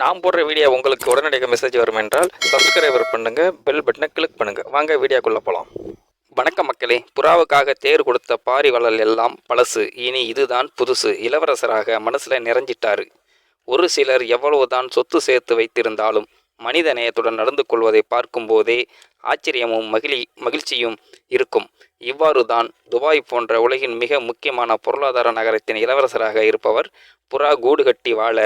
நான் போடுற வீடியோ உங்களுக்கு உடனடியாக மெசேஜ் வரும் என்றால் சப்ஸ்கிரைபர் பண்ணுங்க, பெல் பட்டனை கிளிக் பண்ணுங்க. வாங்க வீடியோக்குள்ள போகலாம். வணக்கம் மக்களே. புறாவுக்காக தேர் கொடுத்த பாரி வள்ளல் எல்லாம் பழசு, இனி இதுதான் புதுசு. இளவரசராக மனசுல நிறைஞ்சிட்டாரு. ஒரு சிலர் எவ்வளவுதான் சொத்து சேர்த்து வைத்திருந்தாலும் மனித நேயத்துடன் நடந்து கொள்வதை பார்க்கும்போதே ஆச்சரியமும் மகிழ்ச்சியும் இருக்கும். இவ்வாறு தான் துபாய் போன்ற உலகின் மிக முக்கியமான பொருளாதார நகரத்தின் இளவரசராக இருப்பவர் புறா கூடு கட்டி வாழ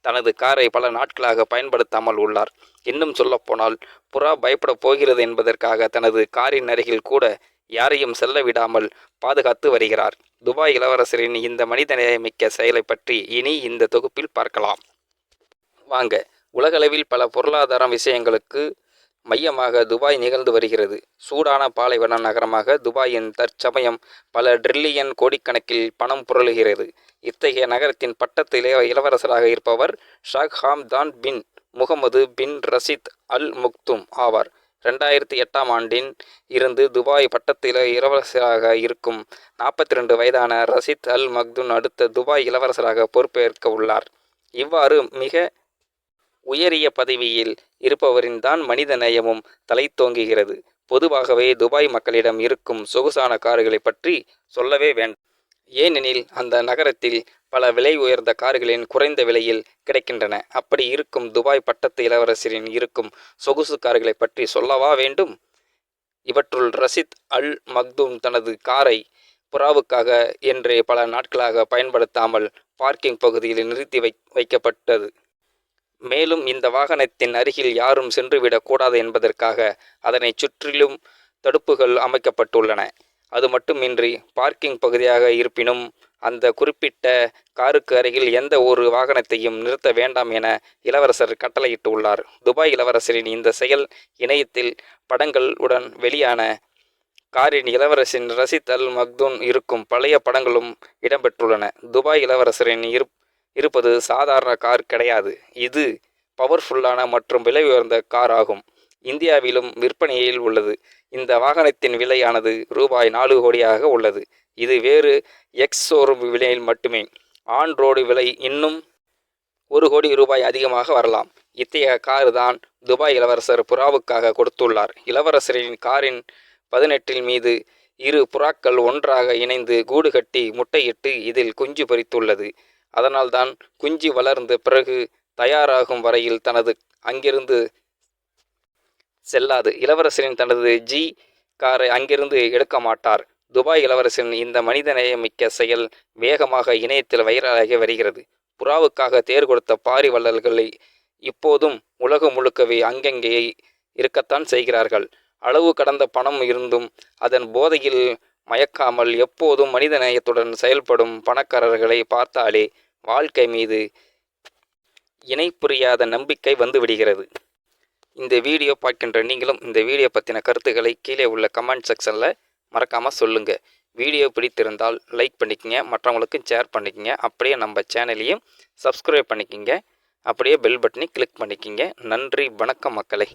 தனது காரை பல நாட்களாக பயன்படுத்தாமல் உள்ளார். இன்னும் சொல்லப்போனால் புறா பயப்பட போகிறது என்பதற்காக தனது காரின் அருகில் கூட யாரையும் செல்ல விடாமல் பாதுகாத்து வருகிறார். துபாய் இளவரசரின் இந்த மனிதநேயமிக்க செயலை பற்றி இனி இந்த தொகுப்பில் பார்க்கலாம். வாங்க. உலகளவில் பல பொருளாதார விஷயங்களுக்கு மையமாக துபாய் நிகழ்ந்து வருகிறது. சூடான பாலைவன நகரமாக துபாயின் தற்சமயம் பல ட்ரில்லியன் கோடிக்கணக்கில் பணம் புரளுகிறது. இத்தகைய நகரத்தின் பட்டத்து இளவரசராக இருப்பவர் ஷேக் ஹம்தான் பின் முகமது பின் ரஷீத் அல் மக்தூம் ஆவார். 2008ஆம் ஆண்டின் இருந்து துபாய் பட்டத்து இளவரசராக இருக்கும் 42 வயதான ரஷீத் அல் மக்தூம் அடுத்த துபாய் இளவரசராக பொறுப்பேற்க உள்ளார். இவ்வாறு மிக உயரிய பதவியில் இருப்பவரின் தான் மனித நேயமும் தலை தோங்குகிறது. பொதுவாகவே துபாய் மக்களிடம் இருக்கும் சொகுசான கார்களை பற்றி சொல்லவே வேண்டும். ஏனெனில் அந்த நகரத்தில் பல விலை உயர்ந்த கார்களின் குறைந்த விலையில் கிடைக்கின்றன. அப்படி இருக்கும் துபாய் பட்டத்து இளவரசரின் இருக்கும் சொகுசு கார்களை பற்றி சொல்லவா வேண்டும்? இவற்றுள் ரஷீத் அல் மக்தூம் தனது காரை புறாவுக்காக என்றே பல நாட்களாக பயன்படுத்தாமல் பார்க்கிங் பகுதியில் நிறுத்தி வைக்கப்பட்டது. மேலும் இந்த வாகனத்தின் அருகில் யாரும் சென்றுவிடக் கூடாது என்பதற்காக அதனை சுற்றிலும் தடுப்புகள் அமைக்கப்பட்டுள்ளன. அது மட்டுமின்றி பார்க்கிங் பகுதியாக இருப்பினும் அந்த குறிப்பிட்ட காருக்கு அருகில் எந்த ஒரு வாகனத்தையும் நிறுத்த வேண்டாம் என இளவரசர் கட்டளையிட்டுள்ளார். துபாய் இளவரசரின் இந்த செயல் இணையத்தில் படங்கள் உடன் வெளியான காரின் இளவரசரின் ரஷீத் அல் மக்தூம் இருக்கும் பழைய படங்களும் இடம்பெற்றுள்ளன. துபாய் இளவரசரின் இருப்பது சாதாரண கார் கிடையாது. இது பவர்ஃபுல்லான மற்றும் விலை உயர்ந்த கார் ஆகும். இந்தியாவிலும் விற்பனையில் உள்ளது. இந்த வாகனத்தின் விலையானது ரூபாய் 4 கோடியாக உள்ளது. இது வேறு எக்ஸ்-ஷோரூம் விலையில் மட்டுமே. ஆன் ரோடு விலை இன்னும் 1 கோடி ரூபாய் அதிகமாக வரலாம். இத்தகைய கார் தான் துபாய் இளவரசர் புறாவுக்காக கொடுத்துள்ளார். இளவரசரின் காரின் 18 மீது 2 புறாக்கள் ஒன்றாக இணைந்து கூடு கட்டி முட்டையிட்டு இதில் குஞ்சு பொரித்துள்ளது. அதனால்தான் குஞ்சு வளர்ந்த பிறகு தயாராகும் வரையில் தனது அங்கிருந்து செல்லாது. இளவரசரின் தனது காரை அங்கிருந்து எடுக்க மாட்டார். துபாய் இளவரசரின் இந்த மனிதநேயமிக்க செயல் வேகமாக இணையத்தில் வைரலாகி வருகிறது. புறாவுக்காக தேர் கொடுத்த பாரி வள்ளல்களை இப்போதும் உலகம் முழுக்கவே அங்கங்கே இருக்கத்தான் செய்கிறார்கள். அளவு கடந்த பணம் இருந்தும் அதன் போதையில் மயக்காமல் எப்போதும் மனிதநேயத்துடன் செயல்படும் பணக்காரர்களை பார்த்தாலே வாழ்க்கை மீது இணை புரியாத நம்பிக்கை வந்து விடுகிறது. இந்த வீடியோ பார்க்கின்ற நீங்களும் இந்த வீடியோ பற்றின கருத்துக்களை கீழே உள்ள கமெண்ட் செக்ஷனில் மறக்காமல் சொல்லுங்கள். வீடியோ பிடித்திருந்தால் லைக் பண்ணிக்கங்க, மற்றவங்களுக்கும் ஷேர் பண்ணிக்கங்க. அப்படியே நம்ம சேனலையும் சப்ஸ்கிரைப் பண்ணிக்கங்க. அப்படியே பெல் பட்டனை கிளிக் பண்ணிக்கங்க. நன்றி, வணக்கம் மக்களே.